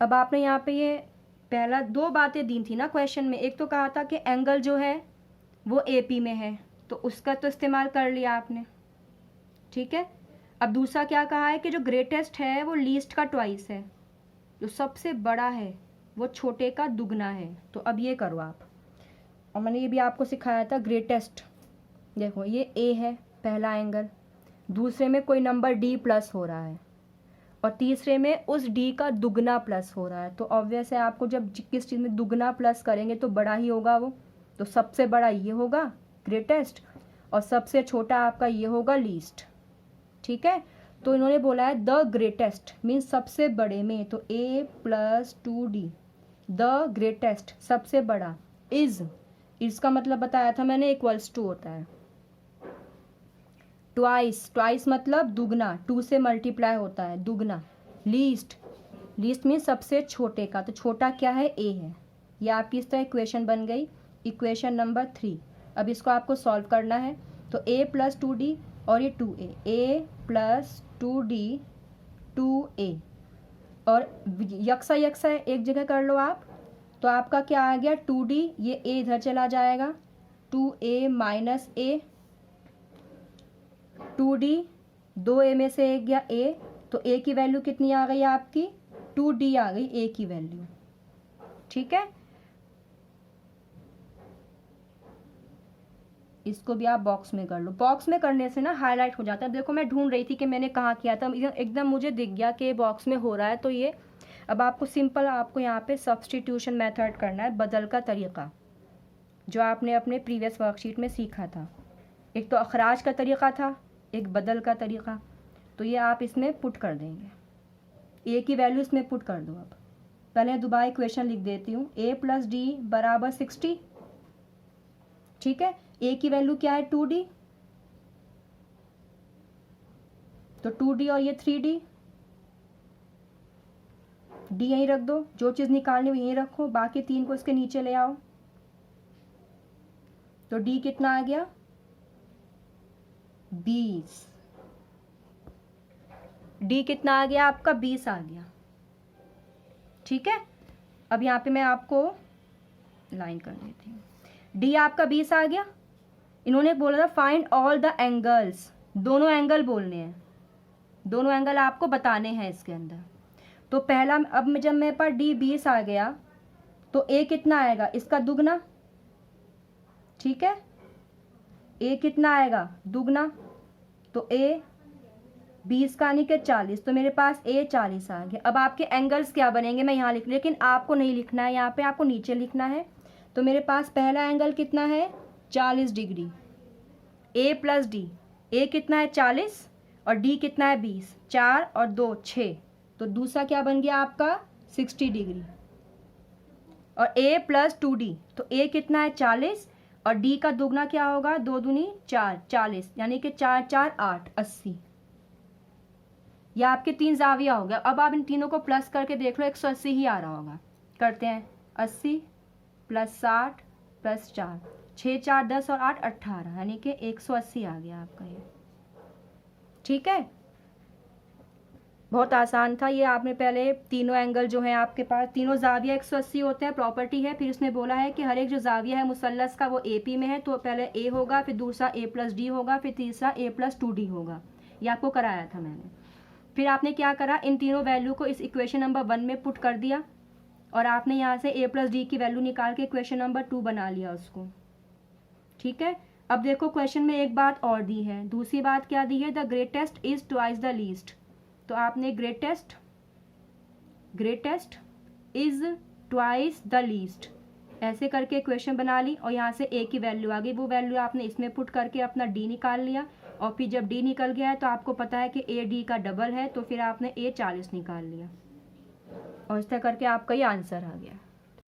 अब आपने यहाँ पे ये पहला 2 बातें दी थी ना क्वेश्चन में। एक तो कहा था कि एंगल जो है वो AP में है, तो उसका तो इस्तेमाल कर लिया आपने, ठीक है। अब दूसरा क्या कहा है कि जो ग्रेटेस्ट है वो लीस्ट का ट्वाइस है, जो सबसे बड़ा है वो छोटे का दुगना है। तो अब ये करो आप, और मैंने ये भी आपको सिखाया था ग्रेटेस्ट। देखो ये A है पहला एंगल, दूसरे में कोई नंबर D प्लस हो रहा है, और तीसरे में उस D का दुगना प्लस हो रहा है। तो ऑब्वियस है आपको जब किस चीज़ में दुगना प्लस करेंगे तो बड़ा ही होगा वो, तो सबसे बड़ा ये होगा ग्रेटेस्ट, और सबसे छोटा आपका ये होगा लीस्ट, ठीक है। तो इन्होंने बोला है द ग्रेटेस्ट मीन्स सबसे बड़े में, तो A + 2D द ग्रेटेस्ट सबसे बड़ा, इज, इसका मतलब बताया था मैंने =2 होता है। ट्वाइस, ट्वाइस मतलब दुगना, 2 से मल्टीप्लाई होता है दुगना। लीस्ट, लीस्ट मीन्स सबसे छोटे का, तो छोटा क्या है A है। ये आपकी इस तरह इक्वेशन बन गई, इक्वेशन नंबर 3। अब इसको आपको सॉल्व करना है, तो A + 2D और ये 2A, A + 2D 2A, और यक्सा यक्सा एक जगह कर लो आप, तो आपका क्या आ गया 2D, ये A इधर चला जाएगा, 2A - A, 2D 2A में से एक गया A, तो A की वैल्यू कितनी आ गई आपकी 2D आ गई A की वैल्यू, ठीक है। इसको भी आप बॉक्स में कर लो, बॉक्स में करने से ना हाईलाइट हो जाता है। देखो मैं ढूंढ रही थी कि मैंने कहाँ किया था, एकदम मुझे दिख गया कि बॉक्स में हो रहा है। तो ये अब आपको सिंपल, आपको यहाँ पे सब्सटीट्यूशन मेथड करना है, बदल का तरीका, जो आपने अपने प्रीवियस वर्कशीट में सीखा था। एक तो अखराज का तरीका था, एक बदल का तरीका। तो ये आप इसमें पुट कर देंगे, A की वैल्यू इसमें पुट कर दो। अब पहले दोबारा इक्वेशन लिख देती हूँ, A + D = 60, ठीक है। A की वैल्यू क्या है 2D, तो 2D और ये 3D, D यहीं रख दो, जो चीज़ निकालनी हो यहीं रखो, बाकी 3 को इसके नीचे ले आओ। तो D कितना आ गया 20, D कितना आ गया आपका 20 आ गया, ठीक है। अब यहाँ पे मैं आपको लाइन कर देती हूँ, D आपका 20 आ गया। इन्होंने बोला था फाइंड ऑल द एंगल्स, दोनों एंगल बोलने हैं, दोनों एंगल आपको बताने हैं इसके अंदर। तो पहला, अब जब मेरे पास D 20 आ गया, तो A कितना आएगा इसका दुगना, ठीक है। A कितना आएगा दुगना, तो A 20 का यानी कि 40, तो मेरे पास A 40 आ गया। अब आपके एंगल्स क्या बनेंगे मैं यहाँ लिख, लेकिन आपको नहीं लिखना है यहाँ पे, आपको नीचे लिखना है। तो मेरे पास पहला एंगल कितना है 40 डिग्री, A + D, A कितना है 40 और D कितना है 20, 4 और 2 6, तो दूसरा क्या बन गया आपका 60 डिग्री। और A + 2D, तो A कितना है 40 और D का दुगना क्या होगा 2 दूनी 4, 40, यानी कि 4 4 8 80। यह आपके 3 जाविया हो गया। अब आप इन तीनों को प्लस करके देख लो, 180 ही आ रहा होगा। करते हैं 80 + 60 + 4, 6 4 10 और 8 18, यानी कि 180 आ गया आपका ये, ठीक है। बहुत आसान था ये। आपने पहले तीनों एंगल जो है आपके पास, तीनों जाविया 180 होते हैं, प्रॉपर्टी है। फिर उसने बोला है कि हर एक जो जाविया है मुसल्लस का वो AP में है, तो पहले A होगा, फिर दूसरा A + D होगा, फिर तीसरा A + 2D होगा। ये आपको कराया था मैंने। फिर आपने क्या करा, इन तीनों वैल्यू को इस इक्वेशन नंबर 1 में पुट कर दिया, और आपने यहाँ से A + D की वैल्यू निकाल के इक्वेशन नंबर 2 बना लिया उसको, ठीक है। अब देखो क्वेश्चन में एक बात और दी है, दूसरी बात क्या दी है, the greatest is twice the least. तो आपने greatest is twice the least ऐसे करके इक्वेशन बना ली, और यहाँ से A की वैल्यू आ गई, वो वैल्यू आपने इसमें पुट करके अपना D निकाल लिया। और फिर जब D निकल गया है तो आपको पता है कि A D का डबल है, तो फिर आपने A 40 निकाल लिया, और इस तरह करके आपका ये आंसर आ गया।